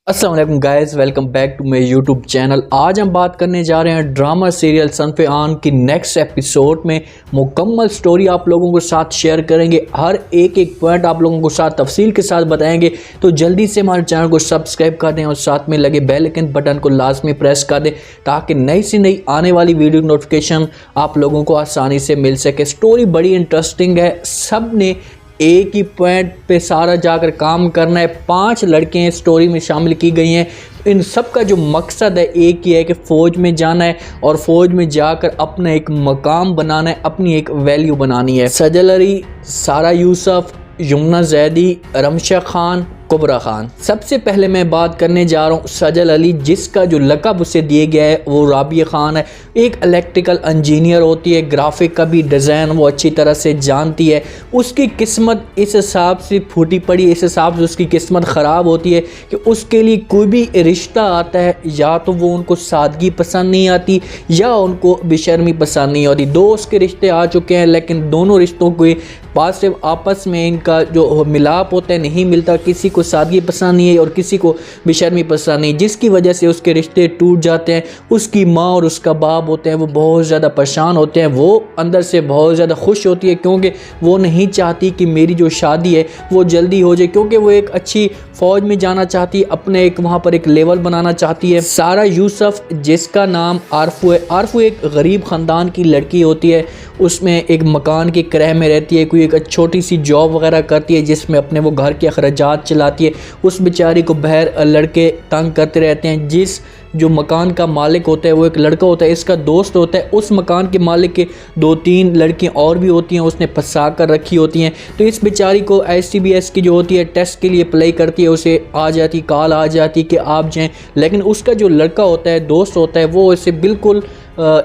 अस्सलाम वालेकुम guys, welcome back to my YouTube channel. आज हम बात करने जा रहे हैं ड्रामा सीरियल सनफ़े आन की नेक्स्ट एपिसोड में मुकम्मल स्टोरी आप लोगों के साथ शेयर करेंगे। हर एक पॉइंट आप लोगों को साथ तफसील के साथ बताएंगे। तो जल्दी से हमारे चैनल को सब्सक्राइब कर दें और साथ में लगे बेल आइकन बटन को लाजमी प्रेस कर दें ताकि नई से नई आने वाली वीडियो नोटिफिकेशन आप लोगों को आसानी से मिल सके। स्टोरी बड़ी इंटरेस्टिंग है, सब ने एक ही पॉइंट पे सारा जाकर काम करना है। 5 लड़कियां स्टोरी में शामिल की गई हैं। इन सब का जो मकसद है एक ही है कि फ़ौज में जाना है और फ़ौज में जाकर अपना एक मकाम बनाना है, अपनी एक वैल्यू बनानी है। सजल अली, सारा यूसुफ, यमुना जैदी, रमशा खान, कुबरा खान। सबसे पहले मैं बात करने जा रहा हूँ सजल अली, जिसका जो लक़ब उसे दिया गया है वो राबिया खान है। एक इलेक्ट्रिकल इंजीनियर होती है, ग्राफिक का भी डिज़ाइन वो अच्छी तरह से जानती है। उसकी किस्मत इस हिसाब से फूटी पड़ी, इस हिसाब से उसकी किस्मत ख़राब होती है कि उसके लिए कोई भी रिश्ता आता है या तो वो उनको सादगी पसंद नहीं आती या उनको बेशर्मी पसंद नहीं होती। 2 उसके रिश्ते आ चुके हैं लेकिन दोनों रिश्तों के पास से आपस में इनका जो मिलाप होता है नहीं मिलता। किसी को सादगी पसंद नहीं है और किसी को बेशर्मी पसंद नहीं, जिसकी वजह से उसके रिश्ते टूट जाते हैं। उसकी माँ और उसका बाप होते हैं वो बहुत ज़्यादा परेशान होते हैं। वो अंदर से बहुत ज़्यादा खुश होती है क्योंकि वो नहीं चाहती कि मेरी जो शादी है वो जल्दी हो जाए, क्योंकि वो एक अच्छी फ़ौज में जाना चाहती है, अपने एक वहाँ पर एक लेवल बनाना चाहती है। सारा यूसुफ, जिसका नाम आरफू है, आरफू एक गरीब ख़ानदान की लड़की होती है। उसमें एक मकान के किराए में रहती है, कोई एक छोटी सी जॉब वगैरह करती है जिसमें अपने वो घर के अखराजात चलाती है। उस बेचारी को बाहर लड़के तंग करते रहते हैं। जिस जो मकान का मालिक होता है वो एक लड़का होता है, इसका दोस्त होता है। उस मकान के मालिक के 2-3 लड़कियां और भी होती हैं, उसने फंसा कर रखी होती हैं। तो इस बेचारी को ICBS की जो होती है टेस्ट के लिए अप्लाई करती है, उसे आ जाती कॉल आ जाती कि आप जाएं। लेकिन उसका जो लड़का होता है, दोस्त होता है, वो इसे बिल्कुल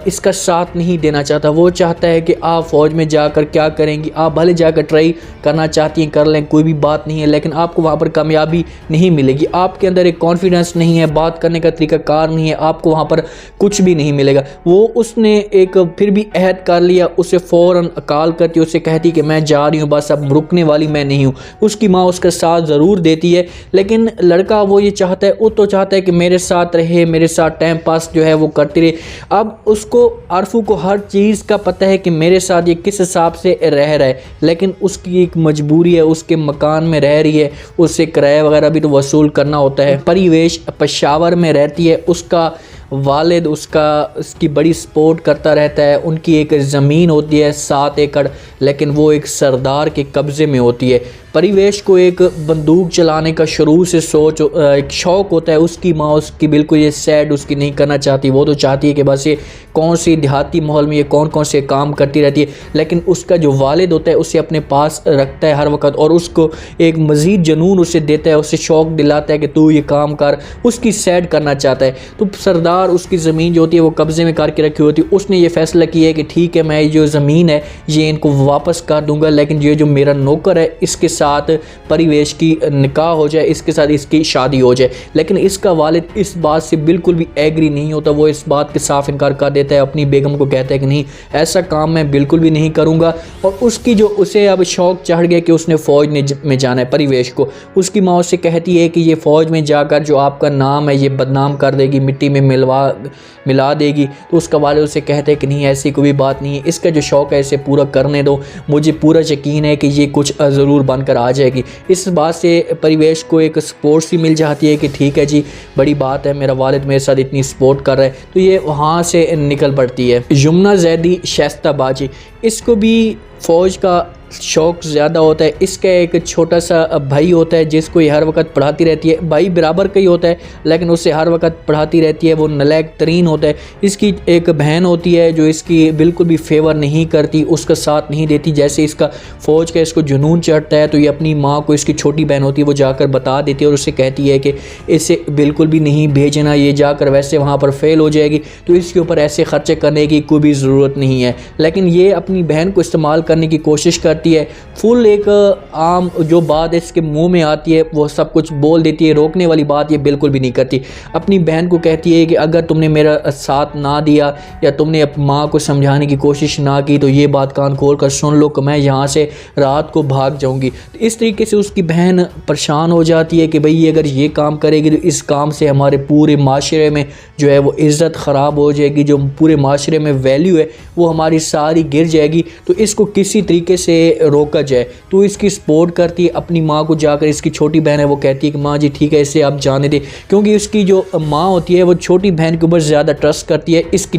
इसका साथ नहीं देना चाहता। वो चाहता है कि आप फ़ौज में जाकर क्या करेंगी, आप भले जाकर ट्राई करना चाहती हैं कर लें, कोई भी बात नहीं है, लेकिन आपको वहाँ पर कामयाबी नहीं मिलेगी। आपके अंदर एक कॉन्फिडेंस नहीं है, बात करने का तरीक़ाकार नहीं है, आपको वहाँ पर कुछ भी नहीं मिलेगा। वो उसने एक फिर भी अहद कर लिया। उसे फ़ौरन कॉल करती, उसे कहती कि मैं जा रही हूँ, बस अब रुकने वाली मैं नहीं हूँ। उसकी माँ उसका साथ ज़रूर देती है, लेकिन लड़का वो ये चाहता है, वो तो चाहता है कि मेरे साथ रहे, मेरे साथ टाइम पास जो है वो करती रहे। अब उसको आरफू को हर चीज़ का पता है कि मेरे साथ ये किस हिसाब से रह रहा है, लेकिन उसकी एक मजबूरी है, उसके मकान में रह रही है, उससे किराया वगैरह भी तो वसूल करना होता है। परिवेश पेशावर में रहती है, उसका वालिद उसकी बड़ी सपोर्ट करता रहता है। उनकी एक ज़मीन होती है 7 एकड़, लेकिन वो एक सरदार के कब्ज़े में होती है। परिवेश को एक बंदूक चलाने का शुरू से एक शौक़ होता है। उसकी माँ उसकी बिल्कुल ये सैड उसकी नहीं करना चाहती। वो तो चाहती है कि बस ये कौन सी देहाती माहौल में ये कौन कौन से काम करती रहती है, लेकिन उसका जो वालिद होता है उसे अपने पास रखता है हर वक्त और उसको एक मज़ीद जुनून उसे देता है, उसे शौक़ दिलाता है कि तू ये काम कर, उसकी सैड करना चाहता है। तो सरदार उसकी ज़मीन जो होती है वो कब्ज़े में करके रखी होती है। उसने ये फ़ैसला किया है कि ठीक है, मैं जो ज़मीन है ये इनको वापस कर दूँगा, लेकिन ये जो मेरा नौकर है इसके साथ परिवेश की निकाह हो जाए, इसके साथ इसकी शादी हो जाए। लेकिन इसका वालिद इस बात से बिल्कुल भी एग्री नहीं होता। वो इस बात के साफ इनकार कर देता है, अपनी बेगम को कहता है कि नहीं, ऐसा काम मैं बिल्कुल भी नहीं करूँगा। और उसकी जो उसे अब शौक़ चढ़ गया कि उसने फ़ौज में जाना है। परिवेश को उसकी माँ उससे कहती है कि ये फ़ौज में जाकर जो आपका नाम है ये बदनाम कर देगी, मिट्टी में मिला देगी। तो उसका वालिद उसे कहते हैं कि नहीं, ऐसी कोई बात नहीं है, इसका जो शौक़ है इसे पूरा करने दो, मुझे पूरा यकीन है कि ये कुछ ज़रूर बनकर आ जाएगी। इस बात से परिवेश को एक सपोर्ट सी मिल जाती है कि ठीक है जी, बड़ी बात है, मेरा वालिद मेरे साथ इतनी सपोर्ट कर रहा है। तो ये वहाँ से निकल पड़ती है। यमुना जैदी शाइस्ता बाजी, इसको भी फ़ौज का शौक़ ज़्यादा होता है। इसका एक छोटा सा भाई होता है जिसको ये हर वक्त पढ़ाती रहती है। भाई बराबर का ही होता है लेकिन उससे हर वक्त पढ़ाती रहती है, वो नालायक तरीन होता है। इसकी एक बहन होती है जो इसकी बिल्कुल भी फेवर नहीं करती, उसका साथ नहीं देती। जैसे इसका फ़ौज का इसको जुनून चढ़ता है तो ये अपनी माँ को, इसकी छोटी बहन होती है, वो जाकर बता देती है और उससे कहती है कि इसे बिल्कुल भी नहीं भेजना, ये जाकर वैसे वहाँ पर फेल हो जाएगी, तो इसके ऊपर ऐसे ख़र्चे करने की कोई भी ज़रूरत नहीं है। लेकिन ये अपनी बहन को इस्तेमाल करने की कोशिश करती करती है, फुल एक आम जो बात इसके मुंह में आती है वो सब कुछ बोल देती है, रोकने वाली बात ये बिल्कुल भी नहीं करती। अपनी बहन को कहती है कि अगर तुमने मेरा साथ ना दिया या तुमने अपनी माँ को समझाने की कोशिश ना की तो ये बात कान खोल कर सुन लो कि मैं यहाँ से रात को भाग जाऊँगी। तो इस तरीके से उसकी बहन परेशान हो जाती है कि भाई अगर ये काम करेगी तो इस काम से हमारे पूरे माशरे में जो है वो इज़्ज़त ख़राब हो जाएगी, जो पूरे माशरे में वैल्यू है वो हमारी सारी गिर जाएगी, तो इसको किसी तरीके से रोका जाए। तो इसकी सपोर्ट करती है अपनी माँ को जाकर, इसकी छोटी बहन है वो कहती है कि माँ जी ठीक है इसे आप जाने दें, क्योंकि उसकी जो माँ होती है वो छोटी बहन के ऊपर ज़्यादा ट्रस्ट करती है इसकी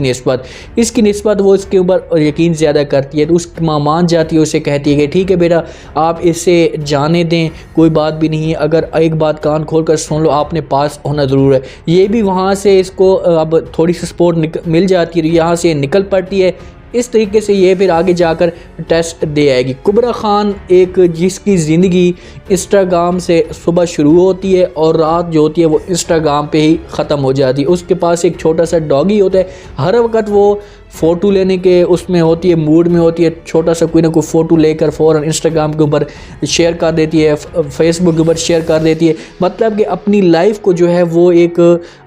निस्बत वो इसके ऊपर यकीन ज़्यादा करती है। तो उसकी माँ मान जाती है, उसे कहती है कि ठीक है बेटा आप इसे जाने दें, कोई बात भी नहीं है, अगर एक बात कान खोल कर सुन लो आपने पास होना ज़रूर है। ये भी वहाँ से इसको अब थोड़ी सी सपोर्ट मिल जाती है, यहाँ से निकल पड़ती है। इस तरीके से ये फिर आगे जाकर टेस्ट दे आएगी। कुबरा खान एक जिसकी ज़िंदगी इंस्टाग्राम से सुबह शुरू होती है और रात जो होती है वो इंस्टाग्राम पे ही ख़त्म हो जाती है। उसके पास एक छोटा सा डॉगी होता है, हर वक्त वो फ़ोटो लेने के उसमें होती है, मूड में होती है, छोटा सा कोई ना कोई फ़ोटो लेकर फ़ौरन इंस्टाग्राम के ऊपर शेयर कर देती है, फेसबुक के ऊपर शेयर कर देती है। मतलब कि अपनी लाइफ को जो है वो एक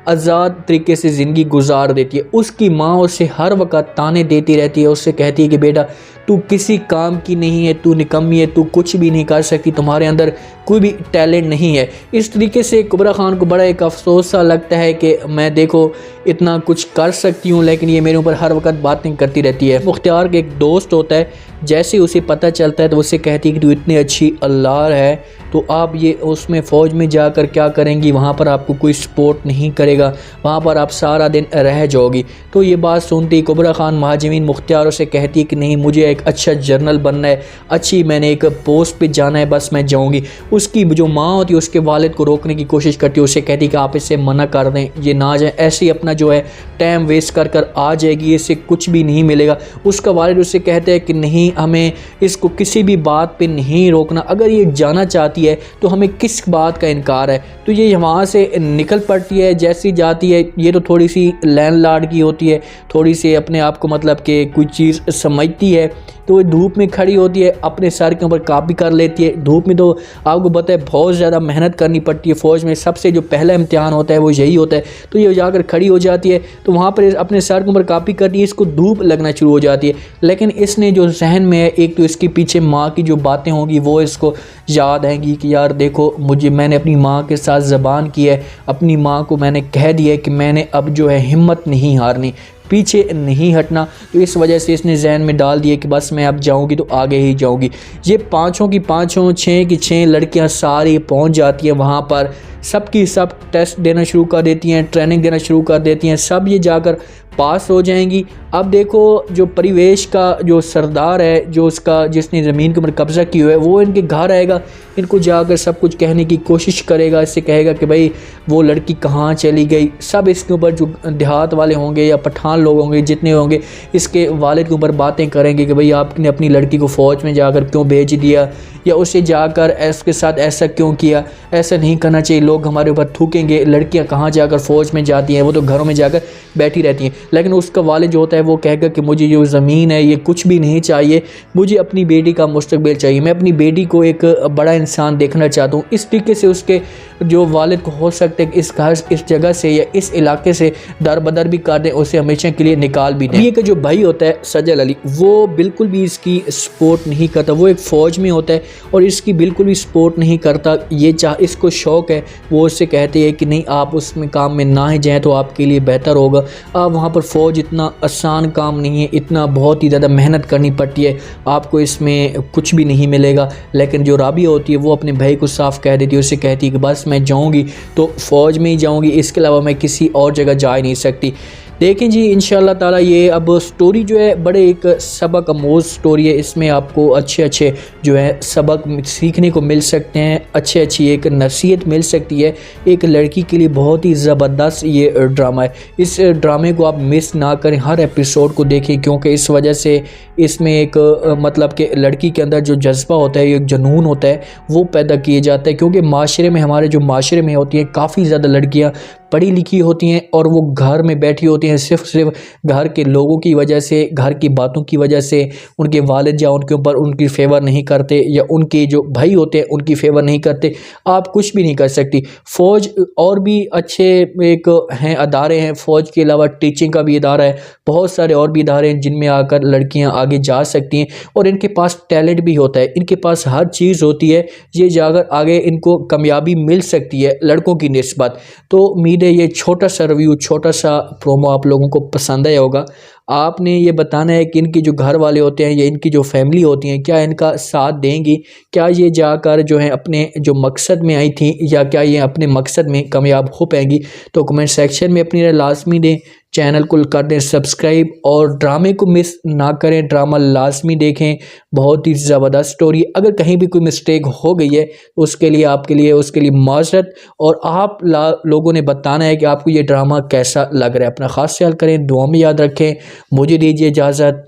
आज़ाद तरीके से ज़िंदगी गुजार देती है। उसकी माँ उसे हर वक्त ताने देती रहती है, उससे कहती है कि बेटा तू किसी काम की नहीं है, तू निकम्मी है, तू कुछ भी नहीं कर सकती, तुम्हारे अंदर कोई भी टैलेंट नहीं है। इस तरीके से कुबरा खान को बड़ा एक अफसोस सा लगता है कि मैं देखो इतना कुछ कर सकती हूँ लेकिन ये मेरे ऊपर हर वक्त बातें करती रहती है। मुख्तियार का एक दोस्त होता है, जैसे उसे पता चलता है तो उससे कहती है कि तू इतनी अच्छी अल्लाह है तो आप ये उसमें फ़ौज में जाकर क्या करेंगी, वहाँ पर आपको कोई सपोर्ट नहीं करेगा, वहाँ पर आप सारा दिन रह जाओगी। तो ये बात सुनती कुबरा खान महाजमीन मुख्तियार से कहती है कि नहीं मुझे एक अच्छा जर्नल बनना है, अच्छी मैंने एक पोस्ट पे जाना है, बस मैं जाऊँगी। उसकी जो माँ होती है उसके वालिद को रोकने की कोशिश करती है, उसे कहती है कि आप इससे मना कर दें, ये ना जाए, ऐसे ही अपना जो है टाइम वेस्ट कर कर आ जाएगी, इससे कुछ भी नहीं मिलेगा। उसका वालिद उससे कहते हैं कि नहीं हमें इसको किसी भी बात पे नहीं रोकना, अगर ये जाना चाहती है तो हमें किस बात का इनकार है। तो ये वहाँ से निकल पड़ती है, जैसी जाती है ये तो थोड़ी सी लैंडलॉर्ड की होती है, थोड़ी सी अपने आप को मतलब कि कोई चीज़ समझती है, तो वो धूप में खड़ी होती है, अपने सर के ऊपर कापी कर लेती है। धूप में तो आपको पता है बहुत ज़्यादा मेहनत करनी पड़ती है, फ़ौज में सबसे जो पहला इम्तिहान होता है वो यही होता है। तो ये जाकर खड़ी हो जाती है, तो वहाँ पर अपने सर के ऊपर कापी करती है, इसको धूप लगना शुरू हो जाती है। लेकिन इसने जो जहन में है, एक तो इसके पीछे माँ की जो बातें होंगी वो इसको याद आएंगी कि यार देखो मैंने अपनी माँ के साथ ज़बान की है, अपनी माँ को मैंने कह दिया है कि मैंने अब जो है हिम्मत नहीं हारनी, पीछे नहीं हटना। तो इस वजह से इसने जहन में डाल दिया कि बस मैं अब जाऊंगी तो आगे ही जाऊंगी। ये पाँचों की पाँचों, छः की छः लड़कियां सारी पहुंच जाती हैं वहां पर, सबकी सब टेस्ट देना शुरू कर देती हैं, ट्रेनिंग देना शुरू कर देती हैं, सब ये जाकर पास हो जाएंगी। अब देखो जो परिवेश का जो सरदार है, जो उसका जिसने ज़मीन के ऊपर कब्ज़ा किया है, वो इनके घर आएगा, इनको जाकर सब कुछ कहने की कोशिश करेगा, इससे कहेगा कि भाई वो लड़की कहाँ चली गई। सब इसके ऊपर जो देहात वाले होंगे या पठान लोग होंगे जितने होंगे, इसके वालिद के ऊपर बातें करेंगे कि भाई आपने अपनी लड़की को फ़ौज में जाकर क्यों भेज दिया, या उसे जाकर इसके साथ ऐसा क्यों किया, ऐसा नहीं करना चाहिए, लोग हमारे ऊपर थूकेंगे, लड़कियां कहाँ जाकर फ़ौज में जाती हैं, वो तो घरों में जाकर बैठी रहती हैं। लेकिन उसका वालिद जो होता है वो कहेगा कि मुझे जो ज़मीन है ये कुछ भी नहीं चाहिए, मुझे अपनी बेटी का मुस्तकबिल चाहिए, मैं अपनी बेटी को एक बड़ा इंसान देखना चाहता हूँ। इस तरीके से उसके जो वालिद को हो सकता है कि इस घर, इस जगह से या इस इलाके से दरबदर भी कर दें, उसे हमेशा के लिए निकाल भी दें। ये कि जो भाई होता है सजल अली, वो बिल्कुल भी इसकी सपोर्ट नहीं करता, वो एक फ़ौज में होता है और इसकी बिल्कुल भी सपोर्ट नहीं करता। ये इसको शौक़ है, वो उससे कहते हैं कि नहीं आप उसमें काम में ना ही जाएँ तो आपके लिए बेहतर होगा, आप वहाँ पर फ़ौज इतना आसान काम नहीं है, इतना बहुत ही ज़्यादा मेहनत करनी पड़ती है, आपको इसमें कुछ भी नहीं मिलेगा। लेकिन जो राबिया होती है वो अपने भाई को साफ कह देती है, उससे कहती है कि बस मैं जाऊँगी तो फ़ौज में ही जाऊँगी, इसके अलावा मैं किसी और जगह जा ही नहीं सकती। देखें जी इंशाअल्लाह ताला ये अब स्टोरी जो है बड़े एक सबक आमोज़ स्टोरी है, इसमें आपको अच्छे अच्छे जो है सबक सीखने को मिल सकते हैं, अच्छी एक नसीहत मिल सकती है। एक लड़की के लिए बहुत ही ज़बरदस्त ये ड्रामा है, इस ड्रामे को आप मिस ना करें, हर एपिसोड को देखें, क्योंकि इस वजह से इसमें एक मतलब कि लड़की के अंदर जो जज्बा होता है, एक जुनून होता है, वो पैदा किए जाता है। क्योंकि माशरे में, हमारे जो माशरे में होती हैं काफ़ी ज़्यादा लड़कियाँ पढ़ी लिखी होती हैं और वो घर में बैठी होती हैं, सिर्फ घर के लोगों की वजह से, घर की बातों की वजह से उनके वालिद या उनके ऊपर उनकी फेवर नहीं करते या उनके जो भाई होते हैं उनकी फेवर नहीं करते, आप कुछ भी नहीं कर सकती। फ़ौज और भी अच्छे एक हैं अदारे हैं, फ़ौज के अलावा टीचिंग का भी इदारा है, बहुत सारे और भी इदारे हैं जिनमें आकर लड़कियां आगे जा सकती हैं और इनके पास टैलेंट भी होता है, इनके पास हर चीज़ होती है, ये जाकर आगे इनको कामयाबी मिल सकती है लड़कों की निस्बत। तो उम्मीद है ये छोटा सा रिव्यू, छोटा सा प्रोमो आप लोगों को पसंद आया होगा। आपने ये बताना है कि इनकी जो घर वाले होते हैं या इनकी जो फैमिली होती हैं क्या इनका साथ देंगी, क्या ये जाकर जो है अपने जो मकसद में आई थी या क्या ये अपने मकसद में कामयाब हो पाएंगी। तो कमेंट सेक्शन में अपनी राय लाजमी दें, चैनल को कर दें सब्सक्राइब और ड्रामे को मिस ना करें, ड्रामा लाजमी देखें, बहुत ही ज़बरदस्त स्टोरी। अगर कहीं भी कोई मिस्टेक हो गई है उसके लिए उसके लिए माजरत, और आप लोगों ने बताना है कि आपको ये ड्रामा कैसा लग रहा है। अपना ख़ास ख्याल करें, दुआ में याद रखें। मुझे दीजिए इजाज़त,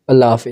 अल्लाह हाफ़िज़।